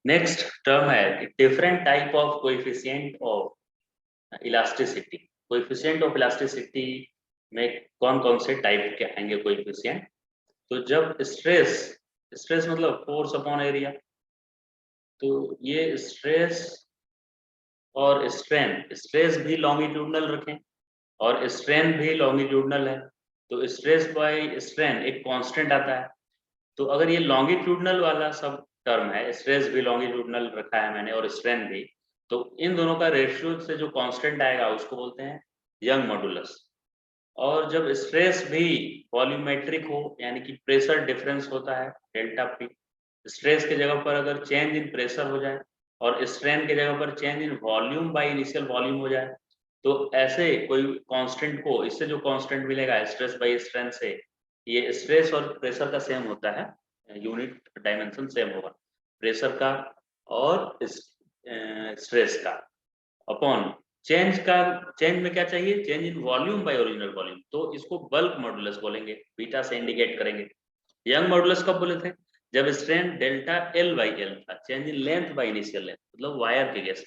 Next term है different type of coefficient of elasticity. Coefficient of elasticity में कौन कौन से टाइप के आएंगे कोएफिशिएंट? तो जब स्ट्रेस, स्ट्रेस मतलब फोर्स अपॉन एरिया, तो ये स्ट्रेस और स्ट्रेन, स्ट्रेस भी लॉन्गिट्यूडनल रखें और स्ट्रेन भी लॉन्गिट्यूडनल है, तो स्ट्रेस बाय स्ट्रेन एक कांस्टेंट आता है। तो अगर ये लॉन्गिट्यूडनल वाला सब टर्म है, स्ट्रेस भी लॉन्गिट्यूडनल रखा है मैंने और स्ट्रेन भी, तो इन दोनों का रेशियो से जो कांस्टेंट आएगा उसको बोलते हैं यंग मॉडुलस। और जब स्ट्रेस भी वॉल्यूमेट्रिक हो यानी कि प्रेशर डिफरेंस होता है डेल्टा पी, स्ट्रेस के जगह पर अगर चेंज इन प्रेशर हो जाए और स्ट्रेन के जगह पर change in volume by initial volume हो जाए, तो ऐसे कोई कांस्टेंट को, इससे जो कांस्टेंट मिलेगा स्ट्रेस बाय स्ट्रेन से, ये स्ट्रेस और प्रेशर का सेम होता है, यूनिट डायमेंशन सेम होगा प्रेशर का और स्ट्रेस का, अपॉन चेंज का, चेंज में क्या चाहिए, change in volume by original volume, तो इसको बल्क मॉडुलस बोलेंगे, बीटा से इंडिकेट करेंगे। यंग मॉडुलस कब बोले थे? जब strain delta L by L था, change in length by initial length, मतलब वायर के केस।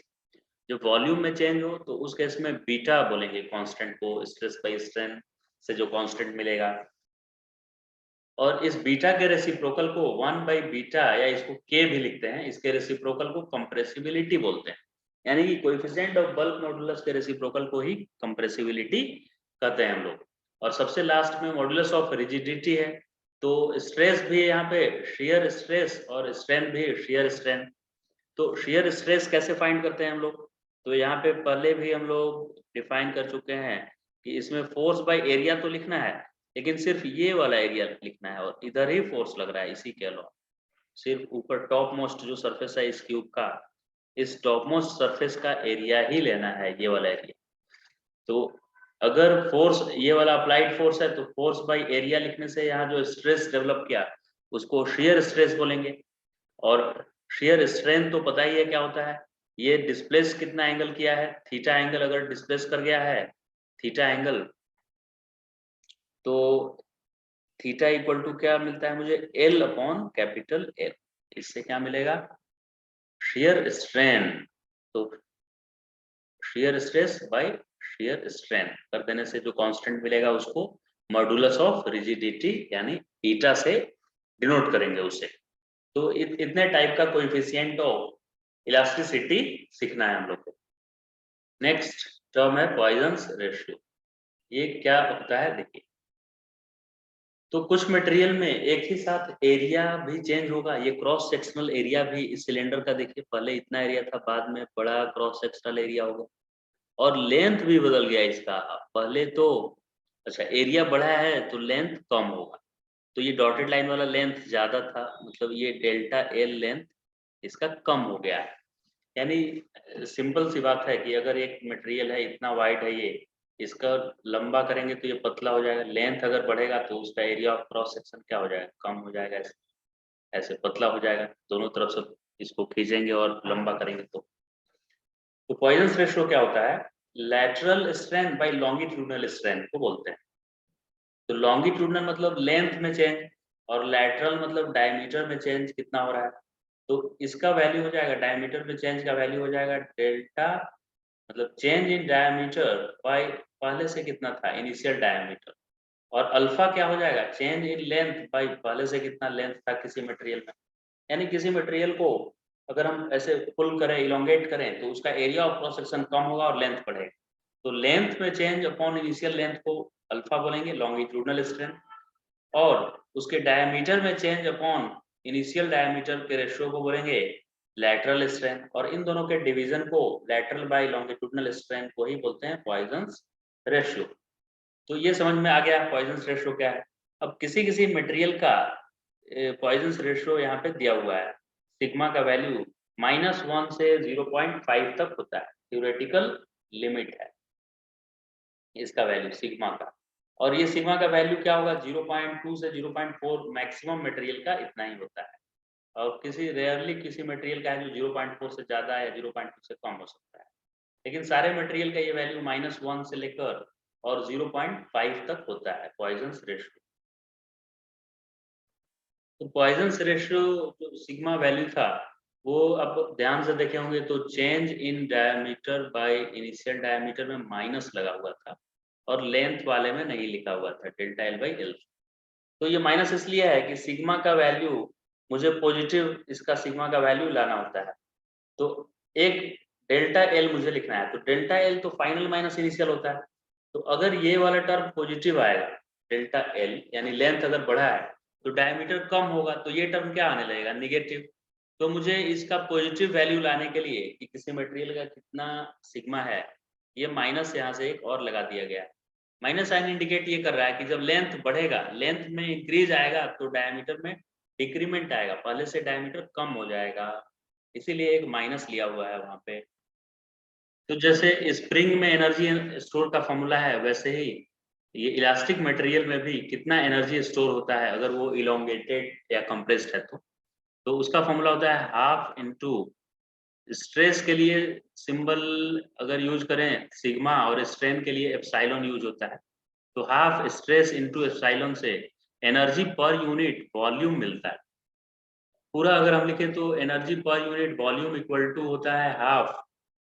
जो वॉल्यूम में चेंज हो तो उस केस में बीटा बोलेंगे कांस्टेंट को, स्ट्रेस बाई स्ट्रेन से जो कांस्टेंट मिलेगा। और इस बीटा के रेसिप्रोकल को 1 बाई बीटा या इसको के भी लिखते हैं, इसके रेसिप्रोकल को कंप्रेसिबिलिटी बोलते हैं, यानी कि कोएफिशिएंट ऑफ बल्क मॉडुलस के रेसिप्रोकल को ही कंप्रेसिबिलिटी कहते हैं हम लोग। और सबसे लास्ट में मॉडुलस ऑफ रिजिडिटी है, तो स्ट्रेस भी यहाँ पे शियर स्ट्रेस और स्ट्रेन भी शियर स्ट्रेन। तो शियर स्ट्रेस कैसे फाइंड करते हैं हम लोग? तो यहाँ पे पहले भी हम लोग डिफाइन कर चुके हैं कि इसमें फोर्स बाय एरिया तो लिखना है, लेकिन सिर्फ ये वाला एरिया लिखना है और इधर ही फोर्स लग रहा है इसी के अलावा। सिर्फ ऊपर टॉप मोस्ट जो सरफेस है इस क्यूब का, इस टॉप मोस्ट सरफेस का एरिया ही लेना है, ये वाला एरिया। तो अगर फोर्स ये वाला अप्लाइड फोर्स है तो फोर्स बाय एरिया लिखने से यहाँ जो स्ट्रेस डेवलप किया उसको शियर स्ट्रेस बोलेंगे। और शियर स्ट्रेंथ तो पता ही है क्या होता है, ये डिस्प्लेस कितना एंगल किया है, थीटा एंगल अगर डिस्प्लेस कर गया है, थीटा एंगल, तो थीटा इक्वल टू क्या मिलता है मुझे, एल अपॉन कैपिटल एल। इससे क्या मिलेगा, शियर स्ट्रेन, तो shear stress by shear strain कर देने से जो कांस्टेंट मिलेगा उसको मॉडुलस ऑफ रिजिडिटी यानी बीटा से डिनोट करेंगे उसे। तो इतने टाइप का कोएफिशिएंट ऑफ इलास्टिसिटी सीखना है हम लोग को। नेक्स्ट टर्म है पॉइजन्स रेशियो। ये क्या होता है देखिए, तो कुछ मटेरियल में एक ही साथ एरिया भी चेंज होगा, ये क्रॉस सेक्शनल एरिया भी इस सिलेंडर का देखिए, पहले इतना एरिया था बाद में बड़ा क्रॉस सेक्शनल एरिया होगा, और लेंथ भी बदल गया इसका, पहले तो अच्छा एरिया बढ़ा है तो लेंथ कम होगा, तो ये डॉटेड लाइन वाला लेंथ ज्यादा था, मतलब ये डेल्टा एल लेंथ इसका कम हो गया है। यानी सिंपल सी बात है कि अगर एक मटेरियल है इतना वाइड है ये, इसका लंबा करेंगे तो ये पतला हो जाएगा, लेंथ अगर बढ़ेगा तो उसका एरिया ऑफ क्रॉस सेक्शन क्या हो जाएगा, कम हो जाएगा, ऐसे ऐसे पतला हो जाएगा, दोनों तरफ से इसको खींचेंगे और लंबा करेंगे तो पॉइजन्स रेशियो क्या होता है, lateral strength by longitudinal strength को बोलते हैं। तो लॉन्गिट्यूडनल मतलब लेंथ में चेंज और लैटरल मतलब डायमीटर में चेंज कितना हो रहा है, तो इसका वैल्यू हो जाएगा, डायमीटर में चेंज का वैल्यू हो जाएगा डेल्टा, मतलब चेंज इन डायमीटर बाय पहले से कितना था इनिशियल डायमीटर, और अल्फा क्या हो जाएगा, चेंज इन लेंथ बाय पहले से कितना लेंथ था किसी मटेरियल में। यानी किसी मटेरियल को अगर हम ऐसे पुल करें, इलोंगेट करें, तो उसका एरिया ऑफ क्रॉस सेक्शन कम होगा और लेंथ बढ़ेगा, तो लेंथ में चेंज अपॉन इनिशियल लेंथ को अल्फा बोलेंगे, लॉन्गिट्यूडनल स्ट्रेंथ, और उसके डायमीटर में चेंज अपॉन इनिशियल डायमीटर के रेशियो को बोलेंगे लैटरल स्ट्रेंथ, और इन दोनों के डिवीजन को लैटरल बाय लॉन्गिट्यूडनल स्ट्रेंथ को ही बोलते हैं पॉइजन्स रेशियो। तो ये समझ में आ गया पॉइजन्स रेशियो क्या है। अब किसी किसी मटेरियल का पॉइजन्स रेशियो यहाँ पे दिया हुआ है, सिग्मा का वैल्यू -1 से 0.5 तक होता है, थ्योरेटिकल लिमिट है इसका वैल्यू सिग्मा का, और ये सिग्मा का वैल्यू क्या होगा, 0.2 से 0.4 मैक्सिमम मटेरियल का इतना ही होता है, और किसी रेयरली किसी मटेरियल का है जो 0.4 से ज्यादा है या 0.2 से कम हो सकता है, लेकिन सारे मटेरियल का ये वैल्यू -1 से लेकर और 0.5 तक होता है पॉइजन्स रेशियो। तो पॉइजन्स रेशियो जो सिग्मा वैल्यू था वो अब ध्यान से देखे होंगे तो change in diameter by initial diameter में माइनस लगा हुआ था और लेंथ वाले में नहीं लिखा हुआ था डेल्टा एल बाई एल। तो ये माइनस इसलिए है कि सिग्मा का वैल्यू मुझे पॉजिटिव इसका सिग्मा का वैल्यू लाना होता है। तो एक डेल्टा एल मुझे लिखना है, तो डेल्टा एल तो फाइनल माइनस इनिशियल होता है। तो अगर ये वाला टर्म पॉजिटिव आएगा डेल्टा एल यानी लेंथ अगर बढ़ा है तो डायमीटर कम होगा, तो ये टर्म क्या आने लगेगा, निगेटिव। तो मुझे इसका पॉजिटिव वैल्यू लाने के लिए कि किसी मटेरियल का कितना सिग्मा है, ये माइनस यहाँ से एक और लगा दिया गया है। माइनस साइन इंडिकेट ये कर रहा है कि जब लेंथ बढ़ेगा, लेंथ में इंक्रीज आएगा तो डायमीटर में डिक्रीमेंट आएगा, पहले से डायमीटर कम हो जाएगा, इसीलिए एक माइनस लिया हुआ है वहां पे। तो जैसे स्प्रिंग में एनर्जी स्टोर का फॉर्मूला है, वैसे ही ये इलास्टिक मटेरियल में भी कितना एनर्जी स्टोर होता है अगर वो इलोंगेटेड या कंप्रेस्ड है तो उसका फॉर्मूला होता है हाफ इनटू स्ट्रेस के लिए सिंबल अगर यूज करें सिग्मा और स्ट्रेन के लिए एप्सिलॉन यूज होता है। तो हाफ स्ट्रेस इनटू एप्सिलॉन से एनर्जी पर यूनिट वॉल्यूम मिलता है। पूरा अगर हम लिखें तो एनर्जी पर यूनिट वॉल्यूम इक्वल टू होता है हाफ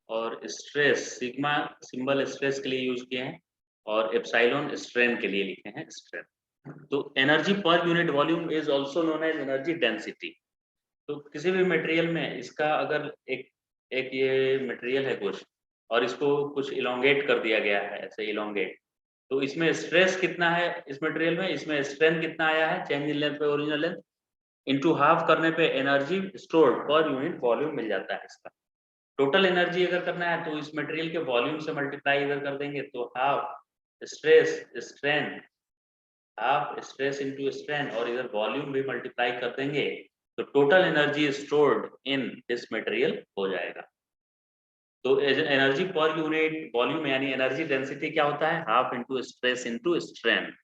और स्ट्रेस सिग्मा सिंबल स्ट्रेस के लिए यूज किए हैं और एप्सिलॉन स्ट्रेन के लिए लिखे हैं स्ट्रेन। तो एनर्जी पर unit volume is also known as energy density. तो किसी भी मटेरियल में इसका अगर एक एक ये मटेरियल है कुछ और इसको कुछ इलोंगेट कर दिया गया है ऐसे इलोंगेट, तो इसमें स्ट्रेस कितना है इस मटेरियल में, इसमें स्ट्रेंथ कितना आया है चेंज इन लेंथ पे ओरिजिनल लेंथ इनटू हाफ करने पे energy stored per unit volume मिल जाता है इसका। टोटल एनर्जी अगर करना है तो इस मटेरियल के वॉल्यूम से मल्टीप्लाई अगर कर देंगे तो half stress strain half stress into strain और इधर वॉल्यूम भी मल्टीप्लाई कर देंगे तो total energy stored in this material हो जाएगा। तो एनर्जी पर यूनिट वॉल्यूम यानी एनर्जी डेंसिटी क्या होता है half into stress into strain.